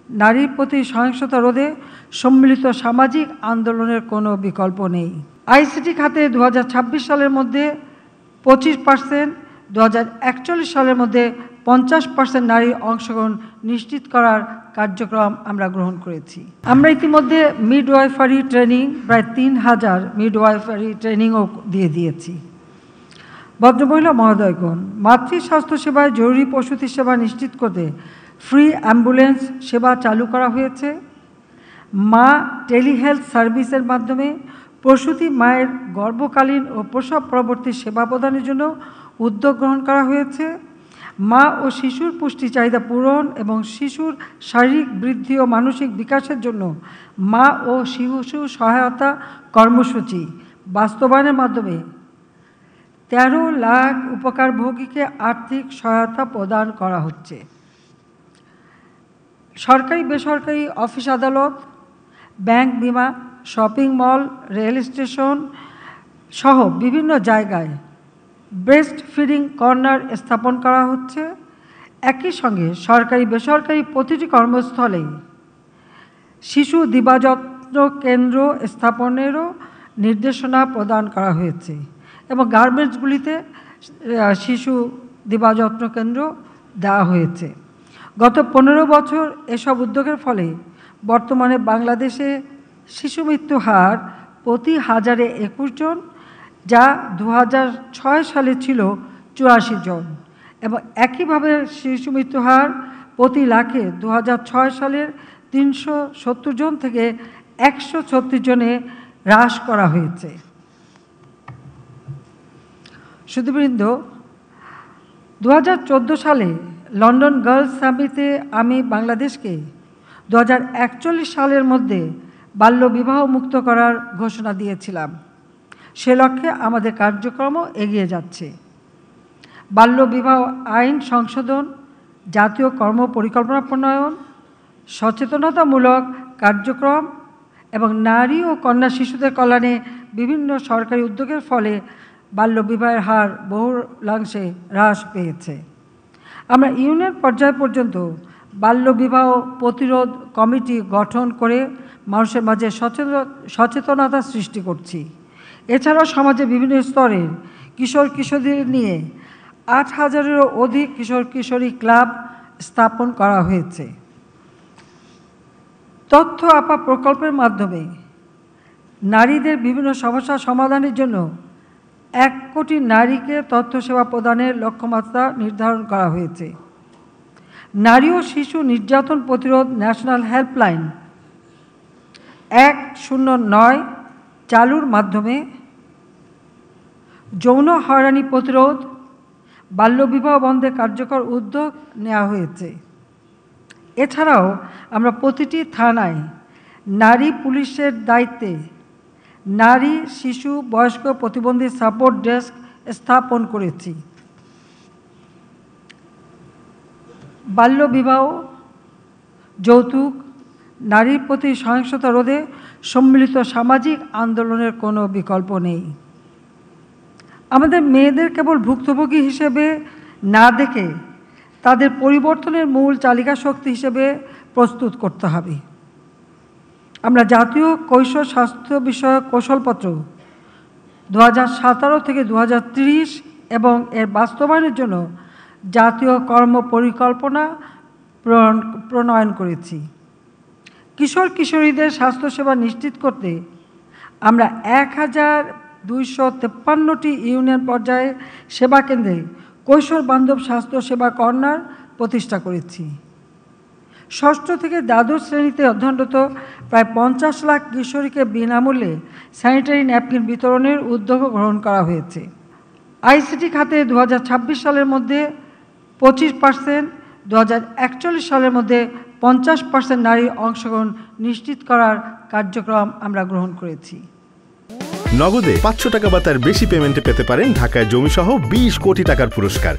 নারীর প্রতি সহিংসতা রোধে সম্মিলিত সামাজিক আন্দোলনের কোনো বিকল্প নেই। আইসিটি খাতে 2026 সালের মধ্যে 25%, 2041 সালের মধ্যে 50% নারীর অংশগ্রহণ নিশ্চিত করার কার্যক্রম আমরা গ্রহণ করেছি। আমরা ইতিমধ্যে মিডওয়াইফারি ট্রেনিং প্রায় 3000 মিডওয়াইফারি ট্রেনিংও দিয়ে দিয়েছি। ভদ্রমহিলা মহোদয়গণ, মাতৃ স্বাস্থ্য সেবায় জরুরি প্রসূতি সেবা নিশ্চিত করতে ফ্রি অ্যাম্বুলেন্স সেবা চালু করা হয়েছে। মা টেলিহেলথ সার্ভিসের মাধ্যমে প্রসূতি মায়ের গর্ভকালীন ও প্রসব পরবর্তী সেবা প্রদানের জন্য উদ্যোগ গ্রহণ করা হয়েছে। মা ও শিশুর পুষ্টি চাহিদা পূরণ এবং শিশুর শারীরিক বৃদ্ধি ও মানসিক বিকাশের জন্য মা ও শিশু সহায়তা কর্মসূচি বাস্তবায়নের মাধ্যমে 13 লাখ উপকারভোগীকে আর্থিক সহায়তা প্রদান করা হচ্ছে। সরকারি বেসরকারি অফিস আদালত, ব্যাংক, বিমা, শপিং মল, রেল স্টেশন সহ বিভিন্ন জায়গায় ব্রেস্ট ফিডিং কর্নার স্থাপন করা হচ্ছে। একই সঙ্গে সরকারি বেসরকারি প্রতিটি কর্মস্থলে শিশু দিবাযত্ন কেন্দ্র স্থাপনেরও নির্দেশনা প্রদান করা হয়েছে এবং গার্মেন্টসগুলিতে শিশু দিবাযত্ন কেন্দ্র দেওয়া হয়েছে। গত 15 বছর এসব উদ্যোগের ফলে বর্তমানে বাংলাদেশে শিশু মৃত্যু হার প্রতি 1000-এ 21 জন, যা 2006 সালে ছিল 84 জন, এবং একইভাবে শিশু মৃত্যু হার প্রতি লাখে 2006 সালের 370 জন থেকে 136 জনে হ্রাস করা হয়েছে। সুধীবৃন্দ, 2014 সালে লন্ডন গার্লস সামিটে আমি বাংলাদেশকে 2041 সালের মধ্যে বাল্যবিবাহ মুক্ত করার ঘোষণা দিয়েছিলাম। সে লক্ষ্যে আমাদের কার্যক্রমও এগিয়ে যাচ্ছে। বাল্যবিবাহ আইন সংশোধন, জাতীয় কর্ম পরিকল্পনা প্রণয়ন, সচেতনতামূলক কার্যক্রম এবং নারী ও কন্যা শিশুদের কল্যাণে বিভিন্ন সরকারি উদ্যোগের ফলে বাল্যবিবাহের হার বহুলাংশে হ্রাস পেয়েছে। আমরা ইউনিয়ন পর্যায় পর্যন্ত বাল্যবিবাহ প্রতিরোধ কমিটি গঠন করে মানুষের মাঝে সচেতনতা সৃষ্টি করছি। এছাড়াও সমাজে বিভিন্ন স্তরের কিশোর কিশোরীদের নিয়ে 8000-এরও অধিক কিশোর কিশোরী ক্লাব স্থাপন করা হয়েছে। তথ্য আপা প্রকল্পের মাধ্যমে নারীদের বিভিন্ন সমস্যা সমাধানের জন্য 1 কোটি নারীকে তথ্য সেবা প্রদানের লক্ষ্যমাত্রা নির্ধারণ করা হয়েছে। নারী ও শিশু নির্যাতন প্রতিরোধ ন্যাশনাল হেল্পলাইন 109 চালুর মাধ্যমে যৌন হয়রানি প্রতিরোধ, বাল্যবিবাহ বন্ধে কার্যকর উদ্যোগ নেওয়া হয়েছে। এছাড়াও আমরা প্রতিটি থানায় নারী পুলিশের দায়িত্বে নারী, শিশু, বয়স্ক প্রতিবন্ধী সাপোর্ট ডেস্ক স্থাপন করেছি। বাল্যবিবাহ, যৌতুক, নারীর প্রতি সহিংসতা রোধে সম্মিলিত সামাজিক আন্দোলনের কোনো বিকল্প নেই। আমাদের মেয়েদের কেবল ভুক্তভোগী হিসেবে না দেখে তাদের পরিবর্তনের মূল চালিকা শক্তি হিসেবে প্রস্তুত করতে হবে। আমরা জাতীয় কৈশোর স্বাস্থ্য বিষয়ক কৌশলপত্র 2017 থেকে 2030 এবং এর বাস্তবায়নের জন্য জাতীয় কর্ম পরিকল্পনা প্রণয়ন করেছি। কিশোর কিশোরীদের স্বাস্থ্যসেবা নিশ্চিত করতে আমরা 1253টি ইউনিয়ন পর্যায়ে সেবা কেন্দ্রে কৈশোর বান্ধব স্বাস্থ্যসেবা কর্নার প্রতিষ্ঠা করেছি। ষষ্ঠ থেকে দ্বাদশ শ্রেণীতে অধ্যয়নরত প্রায় 50 লাখ কিশোরীকে বিনামূল্যে স্যানিটারি ন্যাপকিন বিতরণের উদ্যোগও গ্রহণ করা হয়েছে। আইসিটি খাতে 2026 সালের মধ্যে 25%, 2041 সালের মধ্যে 50% নারীর অংশগ্রহণ নিশ্চিত করার কার্যক্রম আমরা গ্রহণ করেছি। নগদে 500 টাকা বা তার বেশি পেমেন্টে পেতে পারেন ঢাকায় জমিসহ 20 কোটি টাকার পুরস্কার।